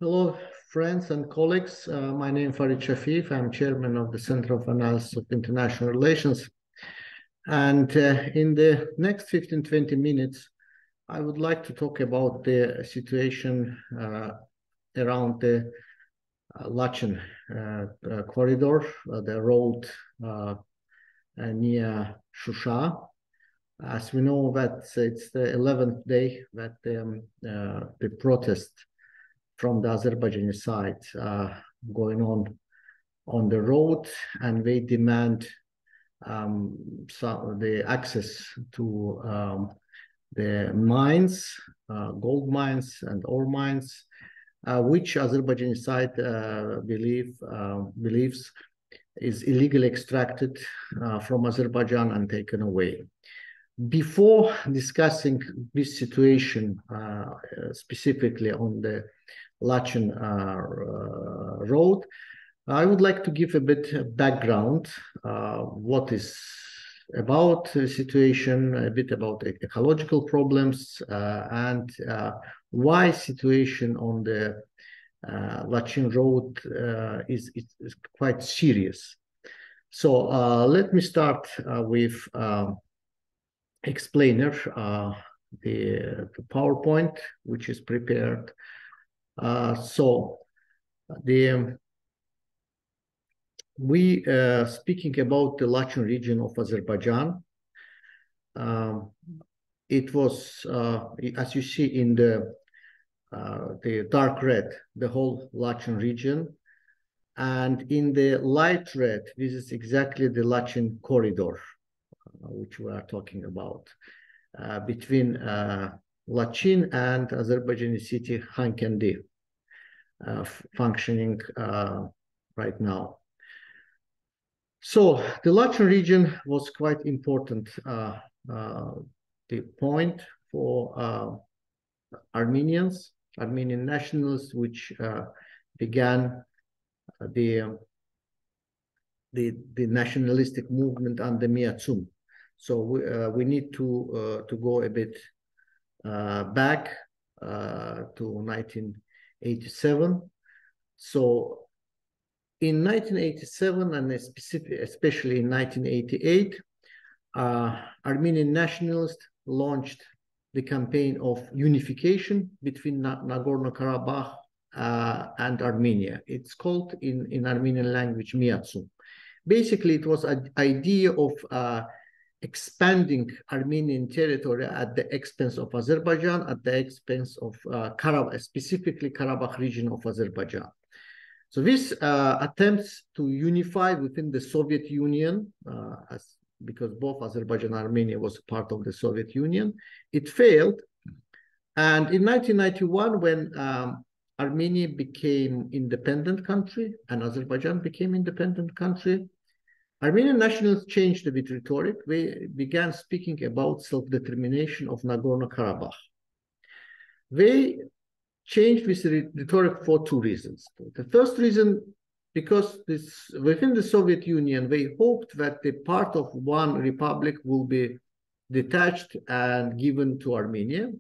Hello, friends and colleagues. My name is Farid Shafiyev. I'm chairman of the Center of Analysis of International Relations. And in the next 15-20 minutes, I would like to talk about the situation around the Lachin corridor, the road near Shusha. As we know, that it's the 11th day that the protest from the Azerbaijani side going on the road, and they demand the access to the mines, gold mines and ore mines, which Azerbaijani side believes is illegally extracted from Azerbaijan and taken away. Before discussing this situation specifically on the Lachin road, I would like to give a bit of background, what is about the situation, a bit about ecological problems, and why situation on the Lachin road is quite serious. So let me start with explainer, the PowerPoint, which is prepared. We speaking about the Lachin region of Azerbaijan. It was, as you see in the dark red, the whole Lachin region, and in the light red, this is exactly the Lachin corridor, which we are talking about, between Lachin and Azerbaijani city Khankendi, functioning right now. So the Lachin region was quite important the point for Armenian nationalists, which began the nationalistic movement under Miatsum. So we need to go a bit back to 1987. So in 1987, and especially in 1988, Armenian nationalists launched the campaign of unification between Nagorno-Karabakh and Armenia. It's called in Armenian language Miatsum. Basically, it was an idea of expanding Armenian territory at the expense of Azerbaijan, at the expense of Karabakh, specifically Karabakh region of Azerbaijan. So this attempts to unify within the Soviet Union, because both Azerbaijan and Armenia was part of the Soviet Union, it failed. And in 1991, when Armenia became independent country and Azerbaijan became independent country, Armenian nationalists changed a bit rhetoric. They began speaking about self-determination of Nagorno-Karabakh. They changed this rhetoric for two reasons. The first reason, because within the Soviet Union, they hoped that the part of one republic will be detached and given to Armenia.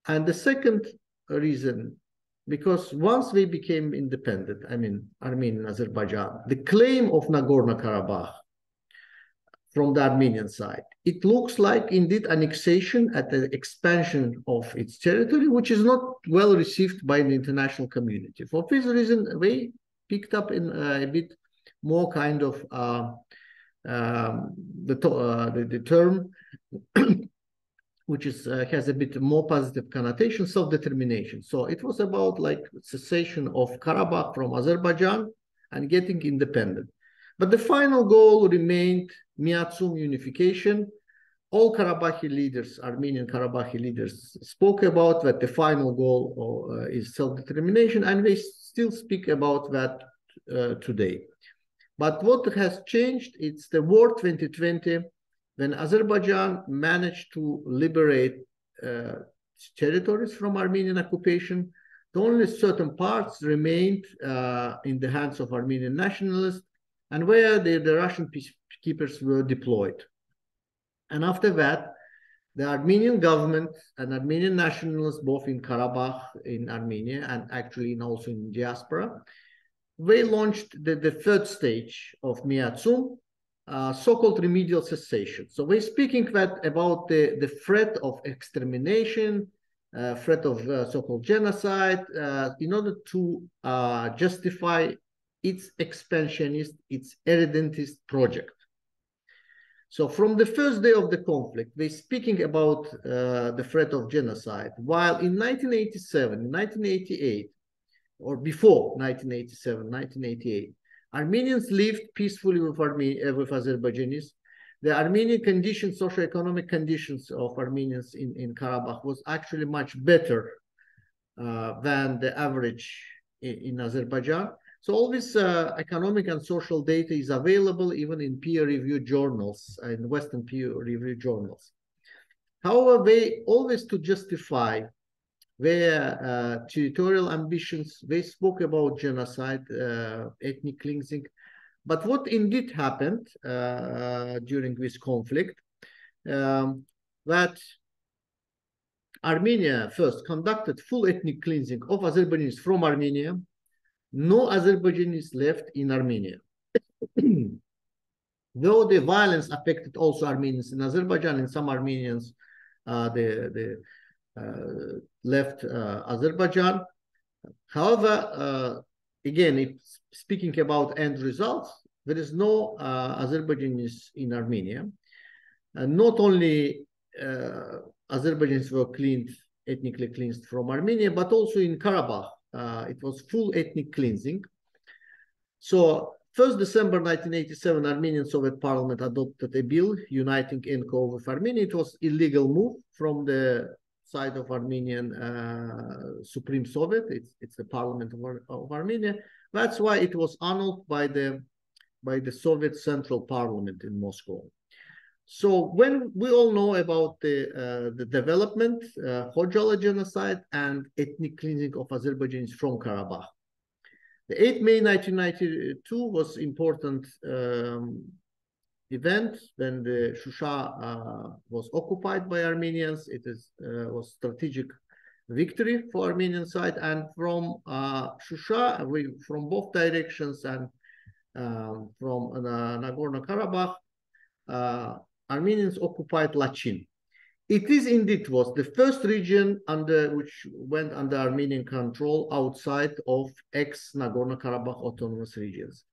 And the second reason, because once they became independent, I mean, Armenia and Azerbaijan, the claim of Nagorno-Karabakh from the Armenian side, it looks like indeed annexation at the expansion of its territory, which is not well received by the international community. For this reason, they picked up in a bit more kind of the term which is has a bit more positive connotation, self-determination. So it was about like cessation of Karabakh from Azerbaijan and getting independent. But the final goal remained Miatsum unification. All Karabakhi leaders, Armenian Karabakhi leaders, spoke about that the final goal is self-determination, and they still speak about that today. But what has changed, it's the war 2020, when Azerbaijan managed to liberate territories from Armenian occupation. Only certain parts remained in the hands of Armenian nationalists, and where the Russian peacekeepers were deployed. And after that, the Armenian government and Armenian nationalists, both in Karabakh, in Armenia, and actually also in diaspora, they launched the third stage of Miatsum, so-called remedial cessation. So we're speaking about the threat of extermination, threat of so-called genocide, in order to justify its expansionist, its irredentist project. So from the first day of the conflict, they're speaking about the threat of genocide, while in 1987, 1988, or before 1987, 1988, Armenians lived peacefully with Azerbaijanis. The Armenian conditions, socio-economic conditions of Armenians in Karabakh was actually much better than the average in Azerbaijan. So all this economic and social data is available even in peer-reviewed journals, in Western peer-reviewed journals. However, they always, to justify their territorial ambitions, they spoke about genocide, ethnic cleansing. But what indeed happened during this conflict, that Armenia first conducted full ethnic cleansing of Azerbaijanis from Armenia. No Azerbaijanis left in Armenia. Though the violence affected also Armenians in Azerbaijan, and some Armenians left Azerbaijan. However, again, speaking about end results, there is no Azerbaijanis in Armenia. Not only Azerbaijanis were ethnically cleansed from Armenia, but also in Karabakh. It was full ethnic cleansing. So 1st December 1987, Armenian Soviet Parliament adopted a bill uniting NKO with Armenia. It was illegal move from the side of Armenian Supreme Soviet. It's the Parliament of Armenia. That's why it was annulled by the Soviet Central Parliament in Moscow. So when we all know about the development, Khojaly genocide and ethnic cleansing of Azerbaijanis from Karabakh. The 8th May 1992 was important event when the Shusha was occupied by Armenians. It was strategic victory for Armenian side, and from Shusha, from both directions, and from Nagorno-Karabakh, Armenians occupied Lachin. It is indeed was the first region which went under Armenian control outside of ex-Nagorno-Karabakh autonomous regions.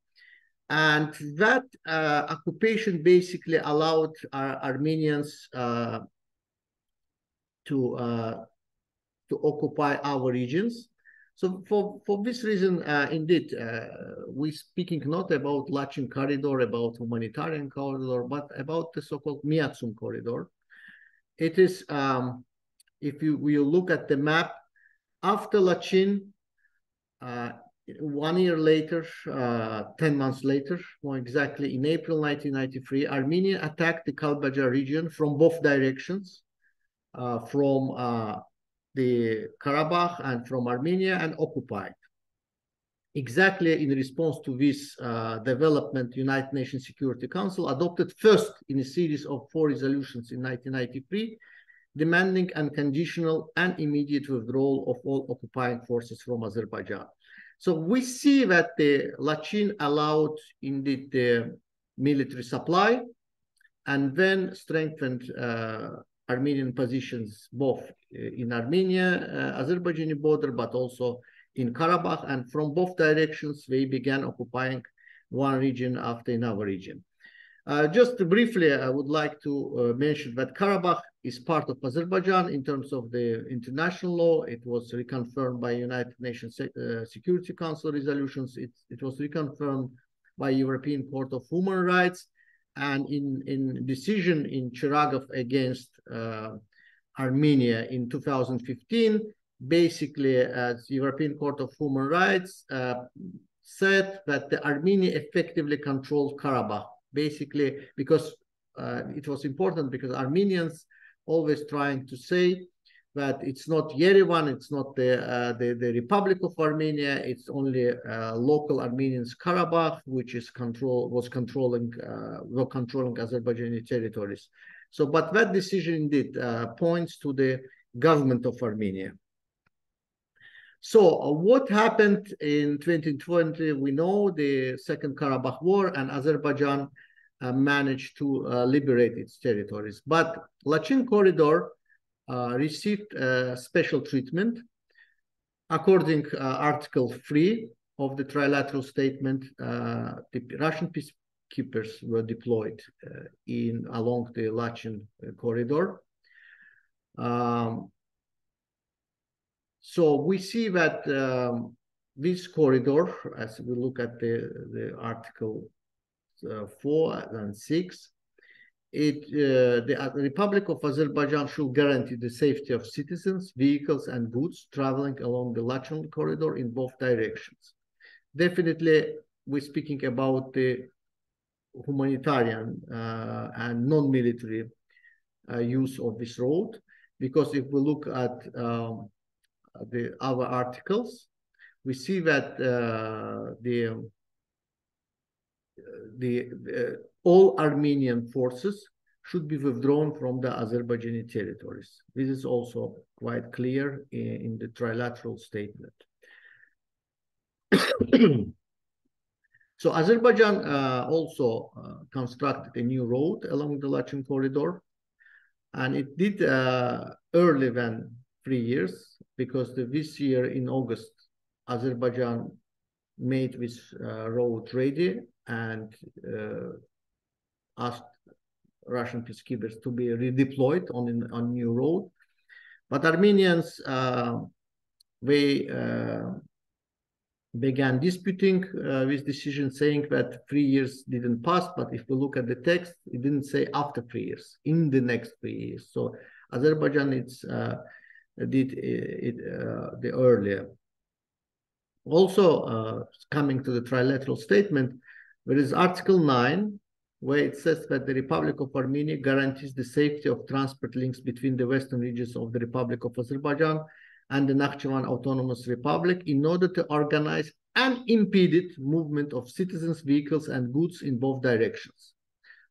And that occupation basically allowed Armenians to occupy our regions. So for this reason, indeed, we're speaking not about Lachin corridor, about humanitarian corridor, but about the so-called Miatsum corridor. It is, if you look at the map, after Lachin, 1 year later, 10 months later, more exactly, in April 1993, Armenia attacked the Kalbajar region from both directions, from the Karabakh and from Armenia, and occupied. Exactly in response to this development, United Nations Security Council adopted first in a series of 4 resolutions in 1993, demanding unconditional and immediate withdrawal of all occupying forces from Azerbaijan. So we see that the Lachin allowed indeed the military supply, and then strengthened Armenian positions both in Armenia, Azerbaijani border, but also in Karabakh, and from both directions, they began occupying one region after another region. Just briefly, I would like to mention that Karabakh is part of Azerbaijan in terms of the international law. It was reconfirmed by United Nations Security Council resolutions. It was reconfirmed by European Court of Human Rights, and in decision in Chiragov against Armenia in 2015, basically, as European Court of Human Rights said that the Armenia effectively controlled Karabakh, basically because it was important, because Armenians always trying to say that it's not Yerevan, it's not the Republic of Armenia, it's only local Armenians Karabakh, which is controlling Azerbaijani territories. So, but that decision indeed points to the government of Armenia. So what happened in 2020? We know the Second Karabakh War, and Azerbaijan managed to liberate its territories. But Lachin corridor received special treatment. According Article 3 of the Trilateral Statement, the Russian peacekeepers were deployed along the Lachin corridor. So we see that this corridor, as we look at the Article 4 and 6, the Republic of Azerbaijan should guarantee the safety of citizens, vehicles, and goods traveling along the Lachin corridor in both directions. Definitely, we're speaking about the humanitarian and non-military use of this road, because if we look at the other articles, we see that all Armenian forces should be withdrawn from the Azerbaijani territories. This is also quite clear in the Trilateral Statement. So Azerbaijan also constructed a new road along the Lachin corridor, and it did earlier than 3 years, because this year in August, Azerbaijan made this road ready and asked Russian peacekeepers to be redeployed on a new road. But Armenians, they began disputing this decision, saying that 3 years didn't pass. But if we look at the text, it didn't say after 3 years, in the next 3 years. So Azerbaijan did it the earlier. Also, coming to the Trilateral Statement, there is Article 9, where it says that the Republic of Armenia guarantees the safety of transport links between the western regions of the Republic of Azerbaijan and the Nakhchivan Autonomous Republic in order to organize unimpeded movement of citizens, vehicles, and goods in both directions.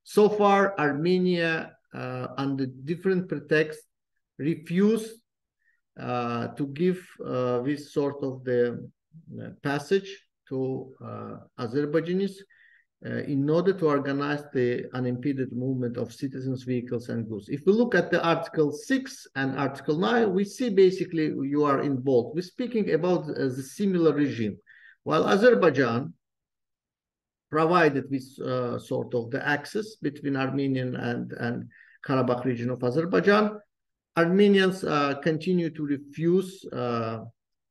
So far, Armenia, under different pretexts, refused to give this sort of the passage to Azerbaijanis in order to organize the unimpeded movement of citizens, vehicles, and goods. If we look at the Article 6 and Article 9, we see basically you are involved. We're speaking about the similar regime. While Azerbaijan provided this sort of the access between Armenian and Karabakh region of Azerbaijan, Armenians continue to refuse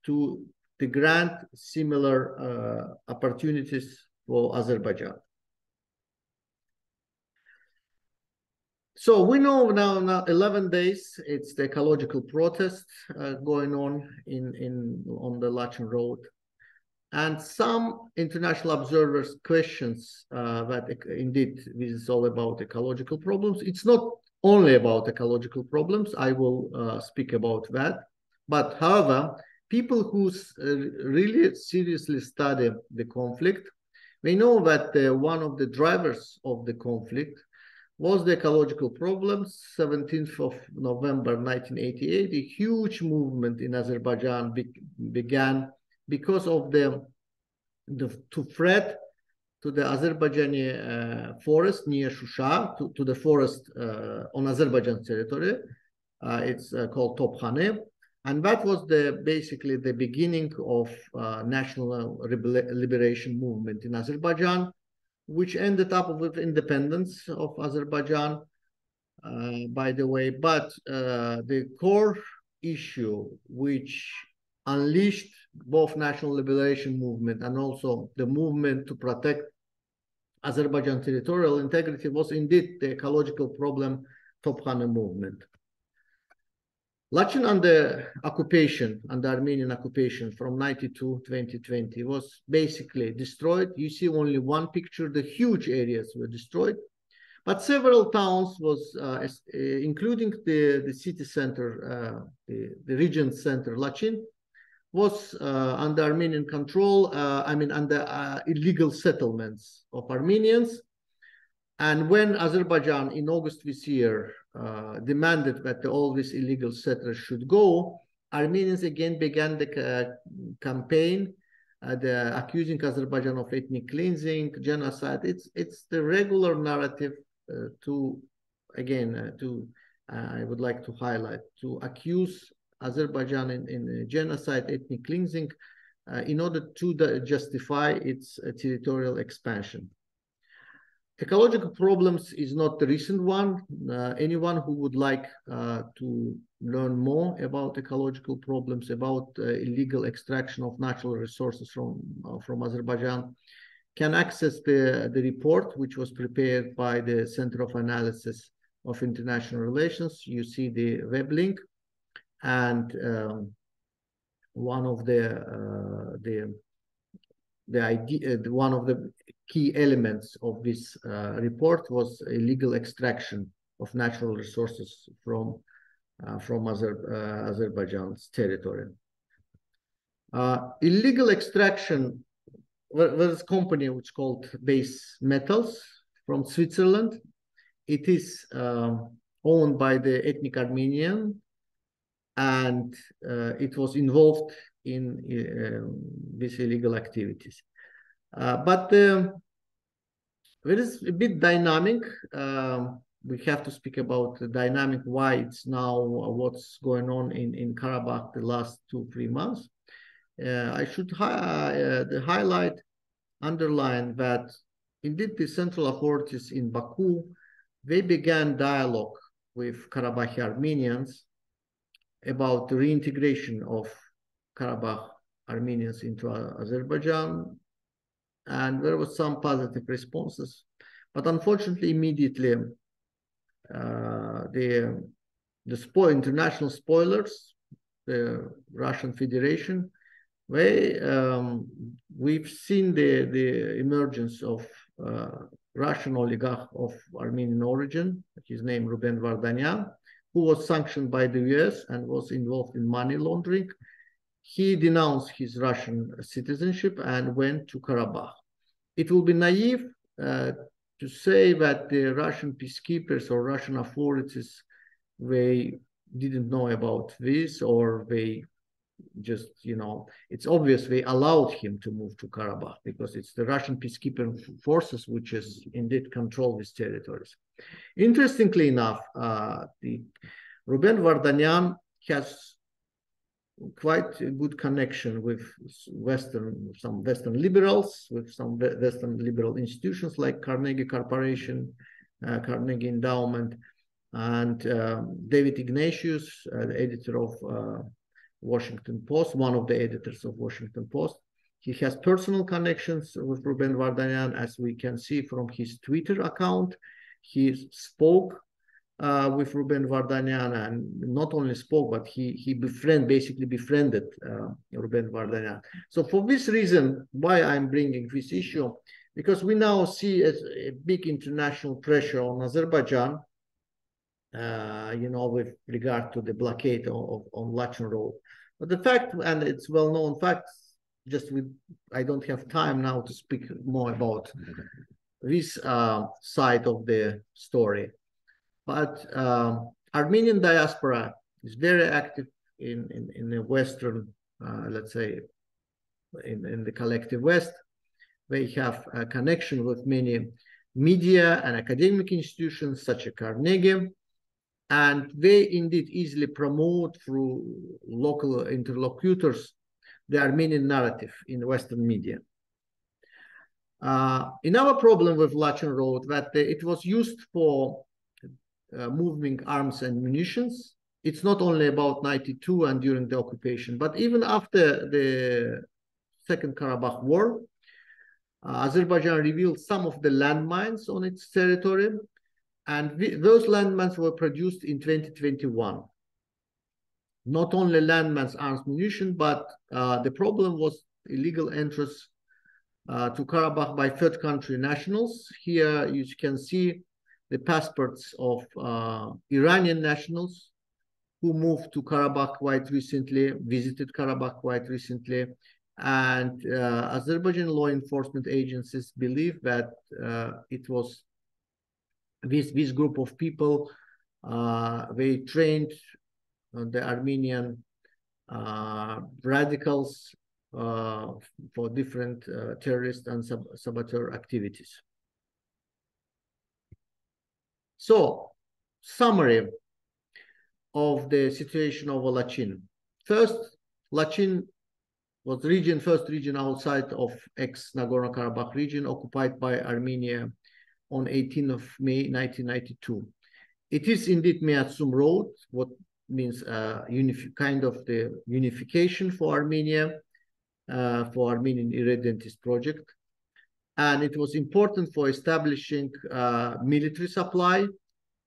to grant similar opportunities for Azerbaijan. So we know now 11 days, it's the ecological protest going on on the Lachin Road. And some international observers questions that indeed this is all about ecological problems. It's not only about ecological problems. I will speak about that. But however, people who really seriously study the conflict, we know that one of the drivers of the conflict was the ecological problems. 17th of November 1988, a huge movement in Azerbaijan began because of the threat to the Azerbaijani forest near Shusha, to the forest on Azerbaijan territory. It's called Topkhane. And that was basically the beginning of national liberation movement in Azerbaijan, which ended up with independence of Azerbaijan, by the way. But the core issue, which unleashed both national liberation movement and also the movement to protect Azerbaijan territorial integrity, was indeed the ecological problem Topkhane movement. Lachin under occupation, under Armenian occupation from 92 to 2020 was basically destroyed. You see only one picture, the huge areas were destroyed, but several towns was, including the city center, the region center, Lachin, was under Armenian control, under illegal settlements of Armenians. And when Azerbaijan in August this year demanded that all these illegal settlers should go, Armenians again began the campaign, accusing Azerbaijan of ethnic cleansing, genocide. It's the regular narrative I would like to highlight, to accuse Azerbaijan in genocide, ethnic cleansing, in order to justify its territorial expansion. Ecological problems is not the recent one. Anyone who would like to learn more about ecological problems, about illegal extraction of natural resources from Azerbaijan, can access the report, which was prepared by the Center of Analysis of International Relations. You see the web link, and one of the key elements of this report was illegal extraction of natural resources from Azerbaijan's territory. Illegal extraction. There's a company which is called Base Metals from Switzerland. It is owned by the ethnic Armenian, and it was involved in these illegal activities. But there is a bit dynamic. We have to speak about the dynamic, why it's now, what's going on in Karabakh the last 2-3 months. I should underline that indeed the central authorities in Baku, they began dialogue with Karabakh Armenians about the reintegration of Karabakh Armenians into Azerbaijan, and there was some positive responses. But unfortunately, immediately, the international spoilers, the Russian Federation, we've seen the emergence of Russian oligarch of Armenian origin, his name Ruben Vardanyan, who was sanctioned by the US and was involved in money laundering. He denounced his Russian citizenship and went to Karabakh. It will be naive to say that the Russian peacekeepers or Russian authorities, they didn't know about this, or they just, it's obvious they allowed him to move to Karabakh because it's the Russian peacekeeping forces which is indeed control these territories. Interestingly enough, the Ruben Vardanyan has quite a good connection with some Western liberals, with some Western liberal institutions like Carnegie Corporation, Carnegie Endowment, and David Ignatius, the editor of Washington Post, one of the editors of Washington Post. He has personal connections with Ruben Vardanyan, as we can see from his Twitter account. He spoke with Ruben Vardanyan, and not only spoke, but he basically befriended Ruben Vardanyan. So for this reason, why I'm bringing this issue, because we now see a big international pressure on Azerbaijan, with regard to the blockade on Lachin Road. But the fact, and it's well-known fact, I don't have time now to speak more about this side of the story. But Armenian diaspora is very active in the Western, let's say, in the collective West. They have a connection with many media and academic institutions such as Carnegie, and they indeed easily promote through local interlocutors the Armenian narrative in Western media. Another problem with Lachin Road that it was used for moving arms and munitions. It's not only about 92 and during the occupation, but even after the Second Karabakh War, Azerbaijan revealed some of the landmines on its territory, and those landmines were produced in 2021. Not only landmines, arms, munition, but the problem was illegal entrance to Karabakh by third country nationals. Here you can see the passports of Iranian nationals who moved to Karabakh quite recently, visited Karabakh quite recently, and Azerbaijan law enforcement agencies believe that it was this group of people, they trained the Armenian radicals for different terrorist and saboteur activities. So, summary of the situation of Lachin. First, Lachin was first region outside of ex-Nagorno-Karabakh region occupied by Armenia on 18th of May 1992. It is indeed Meatsum Road, what means kind of the unification for Armenia, for Armenian irredentist project. And it was important for establishing military supply,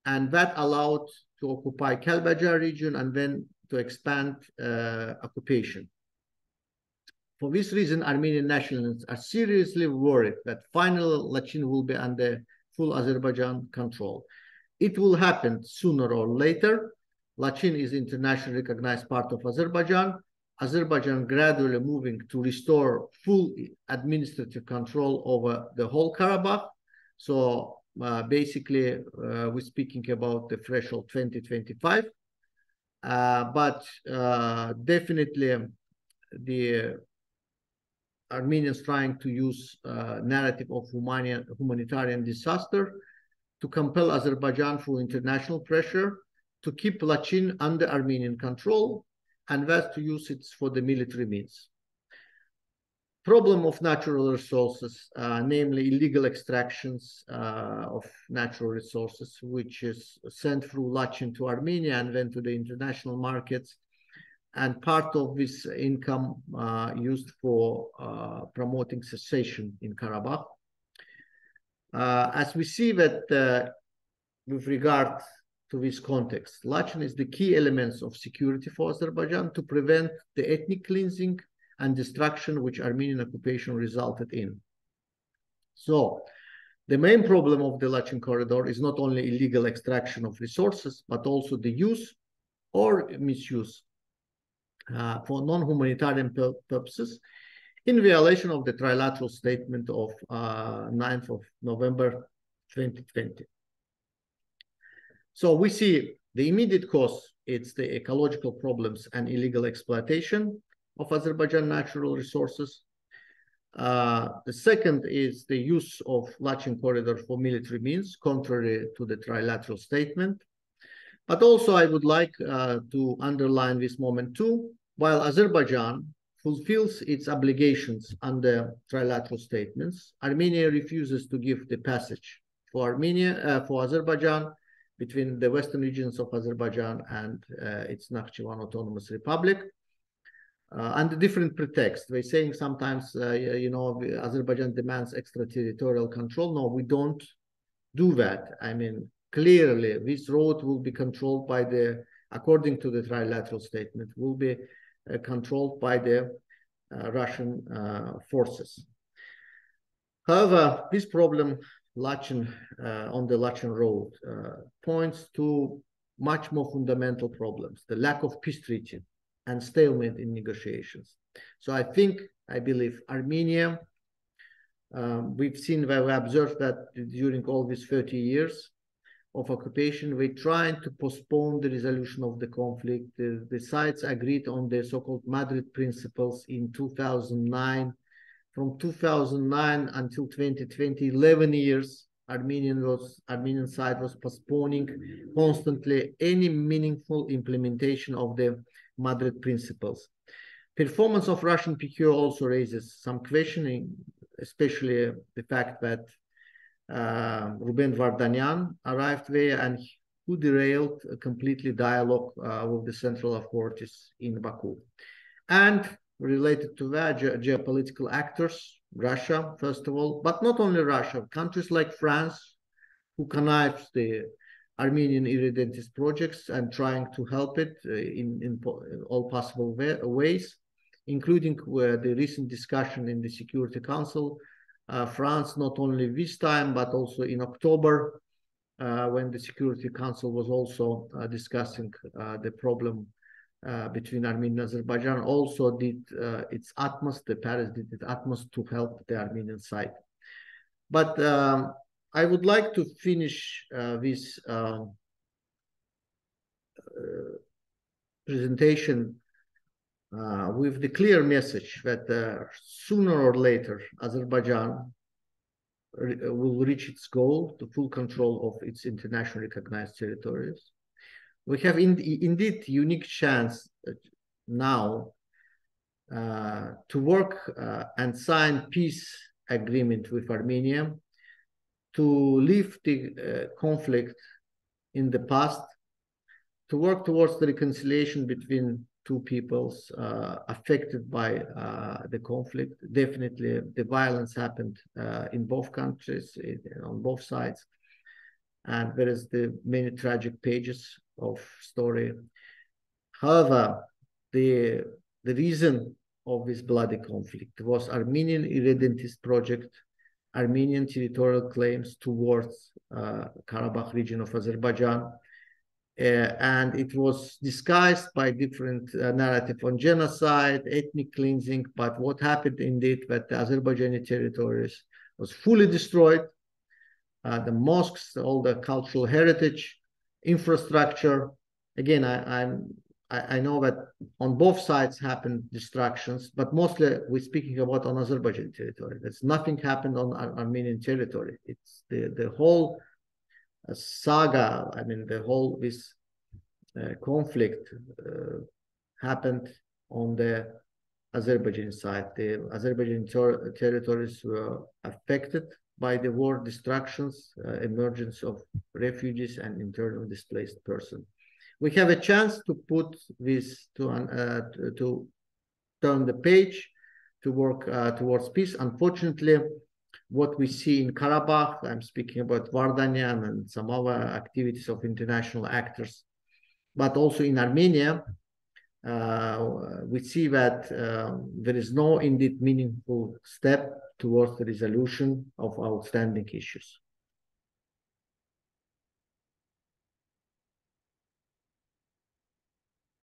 and that allowed to occupy Kalbajar region and then to expand occupation. For this reason, Armenian nationalists are seriously worried that finally Lachin will be under full Azerbaijan control. It will happen sooner or later. Lachin is internationally recognized part of Azerbaijan. Azerbaijan gradually moving to restore full administrative control over the whole Karabakh. So basically, we're speaking about the threshold 2025. But definitely the Armenians trying to use narrative of humanitarian disaster to compel Azerbaijan through international pressure to keep Lachin under Armenian control, and thus to use it for the military means. Problem of natural resources, namely illegal extractions of natural resources, which is sent through Lachin to Armenia and then to the international markets, and part of this income used for promoting secession in Karabakh. As we see that with regard to this context, Lachin is the key elements of security for Azerbaijan to prevent the ethnic cleansing and destruction which Armenian occupation resulted in. So the main problem of the Lachin corridor is not only illegal extraction of resources, but also the use or misuse for non-humanitarian purposes in violation of the Trilateral Statement of 9th of November 2020. So we see the immediate cause, it's the ecological problems and illegal exploitation of Azerbaijan natural resources. The second is the use of Lachin corridor for military means, contrary to the Trilateral Statement. But also I would like to underline this moment too. While Azerbaijan fulfills its obligations under trilateral statements, Armenia refuses to give the passage for Azerbaijan between the western regions of Azerbaijan and its Nakhchivan Autonomous Republic. Under different pretexts. They're saying sometimes, Azerbaijan demands extraterritorial control. No, we don't do that. I mean, clearly, this road will be controlled by according to the trilateral statement, will be controlled by the Russian forces. However, this problem, Lachin, on the Lachin road, points to much more fundamental problems, the lack of peace treaty and stalemate in negotiations. So I believe Armenia, we've observed that during all these 30 years of occupation, we're trying to postpone the resolution of the conflict. The sides agreed on the so-called Madrid principles in 2009. From 2009 until 2020, 11 years, Armenian side was postponing constantly any meaningful implementation of the Madrid principles. Performance of Russian PQ also raises some questioning, especially the fact that Ruben Vardanyan arrived there and who derailed completely dialogue with the central authorities in Baku. And related to that, geopolitical actors, Russia, first of all, but not only Russia, countries like France, who connives the Armenian irredentist projects and trying to help it in all possible ways, including the recent discussion in the Security Council. France, not only this time, but also in October, when the Security Council was also discussing the problem between Armenia and Azerbaijan, also did its utmost, Paris did its utmost to help the Armenian side. But I would like to finish this presentation with the clear message that sooner or later Azerbaijan will reach its goal to full control of its internationally recognized territories. We have indeed unique chance now to work and sign peace agreement with Armenia to leave the conflict in the past, to work towards the reconciliation between two peoples affected by the conflict. Definitely, the violence happened in both countries, on both sides, and there is the many tragic pages of story. However, the reason of this bloody conflict was Armenian irredentist project, Armenian territorial claims towards Karabakh region of Azerbaijan, and it was disguised by different narrative on genocide, ethnic cleansing. But what happened indeed that the Azerbaijani territories was fully destroyed. The mosques, all the cultural heritage, infrastructure. Again, I know that on both sides happened destructions, but mostly we're speaking about on Azerbaijan territory. There's nothing happened on Armenian territory. It's the whole saga. I mean, the whole this conflict happened on the Azerbaijan side. The Azerbaijan territories were affected by the war destructions, emergence of refugees and internally displaced persons. We have a chance to put this to turn the page, to work towards peace. Unfortunately, what we see in Karabakh, I'm speaking about Vardanyan and some other activities of international actors, but also in Armenia, we see that there is no indeed meaningful step towards the resolution of outstanding issues.